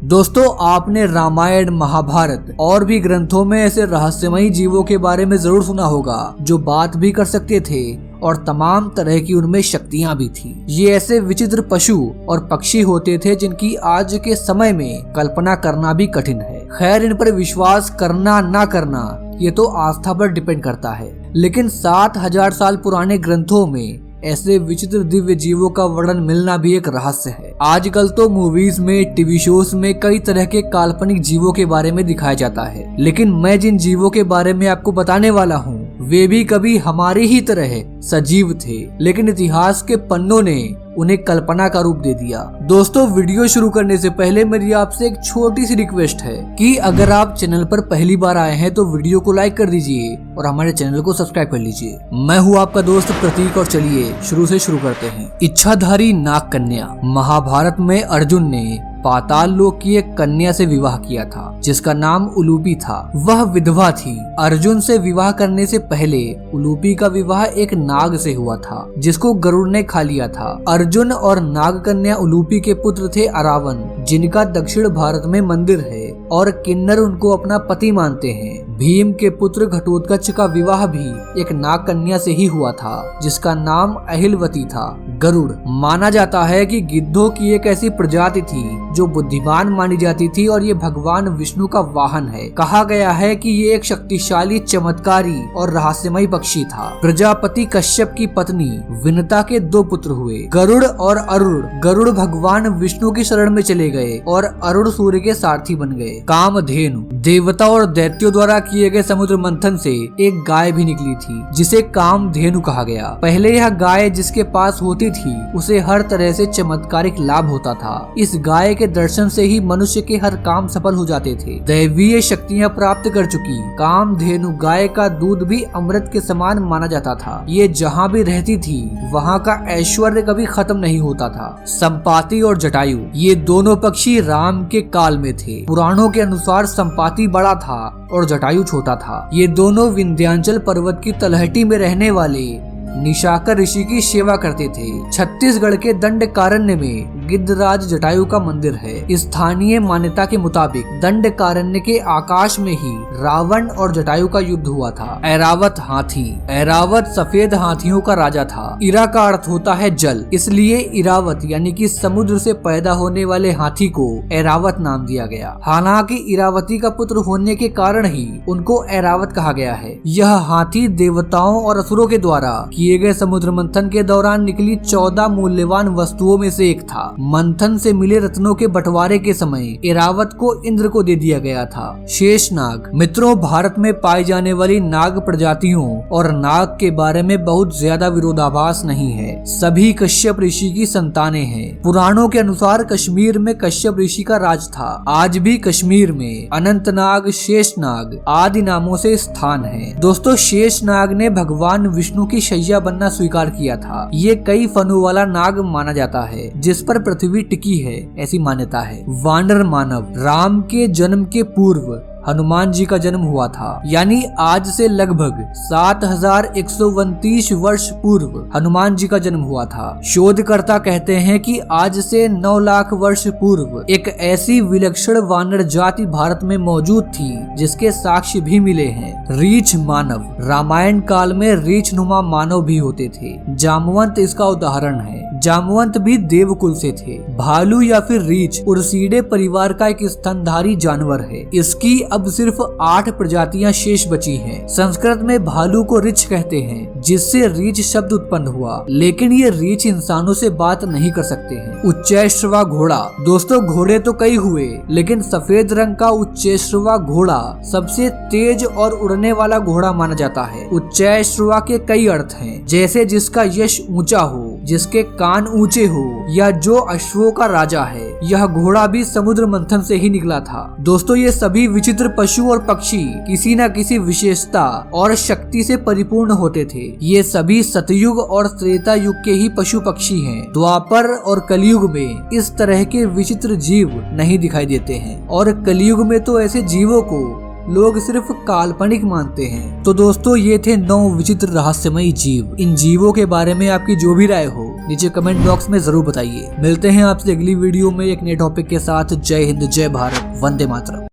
दोस्तों, आपने रामायण, महाभारत और भी ग्रंथों में ऐसे रहस्यमयी जीवों के बारे में जरूर सुना होगा जो बात भी कर सकते थे और तमाम तरह की उनमें शक्तियां भी थी। ये ऐसे विचित्र पशु और पक्षी होते थे जिनकी आज के समय में कल्पना करना भी कठिन है। खैर, इन पर विश्वास करना ना करना ये तो आस्था पर डिपेंड करता है, लेकिन 7000 साल पुराने ग्रंथों में ऐसे विचित्र दिव्य जीवों का वर्णन मिलना भी एक रहस्य है। आजकल तो मूवीज में, टीवी शोज में कई तरह के काल्पनिक जीवों के बारे में दिखाया जाता है, लेकिन मैं जिन जीवों के बारे में आपको बताने वाला हूँ वे भी कभी हमारी ही तरह सजीव थे, लेकिन इतिहास के पन्नों ने उन्हें कल्पना का रूप दे दिया। दोस्तों, वीडियो शुरू करने से पहले मेरी आपसे एक छोटी सी रिक्वेस्ट है कि अगर आप चैनल पर पहली बार आए हैं तो वीडियो को लाइक कर दीजिए और हमारे चैनल को सब्सक्राइब कर लीजिए। मैं हूँ आपका दोस्त प्रतीक और चलिए शुरू करते हैं। इच्छाधारी नाग कन्या। महाभारत में अर्जुन ने पाताल लोक की एक कन्या से विवाह किया था जिसका नाम उलूपी था। वह विधवा थी। अर्जुन से विवाह करने से पहले उलूपी का विवाह एक नाग से हुआ था जिसको गरुड़ ने खा लिया था। अर्जुन और नाग कन्या उलूपी के पुत्र थे अरावन, जिनका दक्षिण भारत में मंदिर है और किन्नर उनको अपना पति मानते हैं। भीम के पुत्र घटोत्कच का विवाह भी एक नाग कन्या से ही हुआ था जिसका नाम अहिलवती था। गरुड़ माना जाता है कि गिद्धों की एक ऐसी प्रजाति थी जो बुद्धिमान मानी जाती थी और ये भगवान विष्णु का वाहन है। कहा गया है कि ये एक शक्तिशाली, चमत्कारी और रहस्यमयी पक्षी था। प्रजापति कश्यप की पत्नी विनता के 2 पुत्र हुए, गरुड़ और अरुण। गरुड़ भगवान विष्णु की शरण में चले गए और अरुण सूर्य के सारथी बन गए। कामधेनु। देवता और दैत्यों द्वारा किए गए समुद्र मंथन से एक गाय भी निकली थी जिसे कामधेनु कहा गया। पहले यह गाय जिसके पास होती थी उसे हर तरह से चमत्कारिक लाभ होता था। इस गाय के दर्शन से ही मनुष्य के हर काम सफल हो जाते थे। दैवीय शक्तियां प्राप्त कर चुकी कामधेनु गाय का दूध भी अमृत के समान माना जाता था। ये जहाँ भी रहती थी वहाँ का ऐश्वर्य कभी खत्म नहीं होता था। संपाति और जटायु। ये दोनों पक्षी राम के काल में थे। पुराणों के अनुसार संपाति बड़ा था और जटायु छोटा था। ये दोनों विंध्याचल पर्वत की तलहटी में रहने वाले निशाकर ऋषि की सेवा करते थे। छत्तीसगढ़ के दंडकारण्य में गिद्धराज जटायु का मंदिर है। स्थानीय मान्यता के मुताबिक दंडकारण्य के आकाश में ही रावण और जटायु का युद्ध हुआ था। ऐरावत हाथी। ऐरावत सफेद हाथियों का राजा था। इरा का अर्थ होता है जल, इसलिए इरावत यानी कि समुद्र से पैदा होने वाले हाथी को ऐरावत नाम दिया गया। हालांकि इरावती का पुत्र होने के कारण ही उनको ऐरावत कहा गया है। यह हाथी देवताओं और असुरों के द्वारा किए गए समुद्र मंथन के दौरान निकली 14 मूल्यवान वस्तुओं में से एक था। मंथन से मिले रत्नों के बंटवारे के समय ऐरावत को इंद्र को दे दिया गया था। शेषनाग। मित्रों, भारत में पाई जाने वाली नाग प्रजातियों और नाग के बारे में बहुत ज्यादा विरोधाभास नहीं है। सभी कश्यप ऋषि की संतानें हैं। पुराणों के अनुसार कश्मीर में कश्यप ऋषि का राज था। आज भी कश्मीर में अनंतनाग, शेषनाग आदि नामों से स्थान है। दोस्तों, शेषनाग ने भगवान विष्णु की शैया बनना स्वीकार किया था। ये कई फनों वाला नाग माना जाता है जिस पर पृथ्वी टिकी है, ऐसी मान्यता है। वानर मानव। राम के जन्म के पूर्व हनुमान जी का जन्म हुआ था, यानी आज से लगभग 7129 वर्ष पूर्व हनुमान जी का जन्म हुआ था। शोधकर्ता कहते हैं कि आज से 9 लाख वर्ष पूर्व एक ऐसी विलक्षण वानर जाति भारत में मौजूद थी जिसके साक्ष्य भी मिले हैं। रीछ मानव। रामायण काल में रीछ नुमा मानव भी होते थे। जामवंत इसका उदाहरण है। जामवंत भी देवकुल से थे। भालू या फिर रीछ उर्सीडे परिवार का एक स्तनधारी जानवर है। इसकी अब सिर्फ 8 प्रजातियां शेष बची हैं। संस्कृत में भालू को रीछ कहते हैं जिससे रीछ शब्द उत्पन्न हुआ, लेकिन ये रीछ इंसानों से बात नहीं कर सकते हैं। उच्चैश्रवा घोड़ा। दोस्तों, घोड़े तो कई हुए लेकिन सफेद रंग का उच्चैश्रवा घोड़ा सबसे तेज और उड़ने वाला घोड़ा माना जाता है। उच्चैश्रवा के कई अर्थ हैं, जैसे जिसका यश ऊंचा हो, जिसके कान ऊंचे हो या जो अश्वों का राजा है। यह घोड़ा भी समुद्र मंथन से ही निकला था। दोस्तों, ये सभी विचित्र पशु और पक्षी किसी न किसी विशेषता और शक्ति से परिपूर्ण होते थे। ये सभी सतयुग और त्रेता युग के ही पशु पक्षी हैं। द्वापर और कलयुग में इस तरह के विचित्र जीव नहीं दिखाई देते हैं और कलयुग में तो ऐसे जीवों को लोग सिर्फ काल्पनिक मानते हैं। तो दोस्तों, ये थे 9 विचित्र रहस्यमयी जीव। इन जीवों के बारे में आपकी जो भी राय हो नीचे कमेंट बॉक्स में जरूर बताइए। मिलते हैं आपसे अगली वीडियो में एक नए टॉपिक के साथ। जय हिंद, जय भारत, वंदे मातरम।